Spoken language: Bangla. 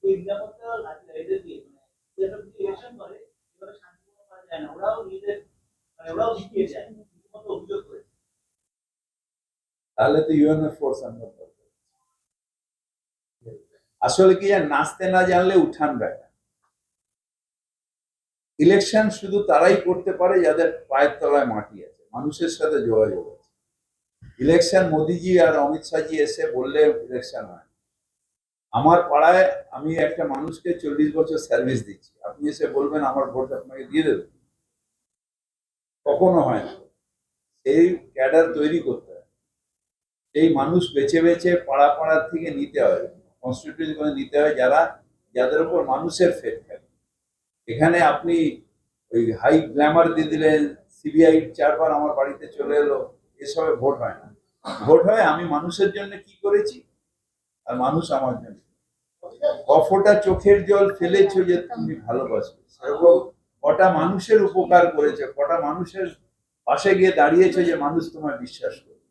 এই নিরাপত্তা এদের দিয়ে যেটা ইলেকশন করে এভাবে শান্তিপূর্ণ করা যায় না, ওরাও নিজেদের ওরাও জিতিয়ে যায় মতো অভিযোগ করে। তাহলে তো ইউএনএ ফোর্স আমরা আসলে কি নাচতে না জানলে উঠান বেটা। ইলেকশন শুধু তারাই করতে পারে যাদের পায়ের তলায় মাটি আছে, মানুষের সাথে যোগাযোগ আছে। ইলেকশন মোদিজি আর অমিত শাহজি এসে বললে ইলেকশন হয়। আমার পাড়ায় আমি একটা মানুষকে 40 বছর সার্ভিস দিচ্ছি, আপনি এসে বলবেন আমার ভোট আপনাকে দিয়ে দেবে? কখনো হয় না। সেই ক্যাডার তৈরি করতে হয়, সেই মানুষ বেছে বেছে পাড়া পাড়ার থেকে নিতে হয়, কনস্টিটিউশন করে নিতে হয় যাদের উপর মানুষের ফেট থাকে। এখানে আপনি ওই হাই গ্ল্যামার দিয়ে দিলেন, সিবিআই 4 বার আমার বাড়িতে চলে এলো, এসবে ভোট হয় না। ভোট হয় আমি মানুষের জন্য কি করেছি আর মানুষ আমার জন্য। কফোটা চোখের জল ফেলেছো যে তুমি ভালোবাসবে, সেরকম কটা মানুষের উপকার করেছে, কটা মানুষের পাশে গিয়ে দাঁড়িয়েছে যে মানুষ তোমার বিশ্বাস করে।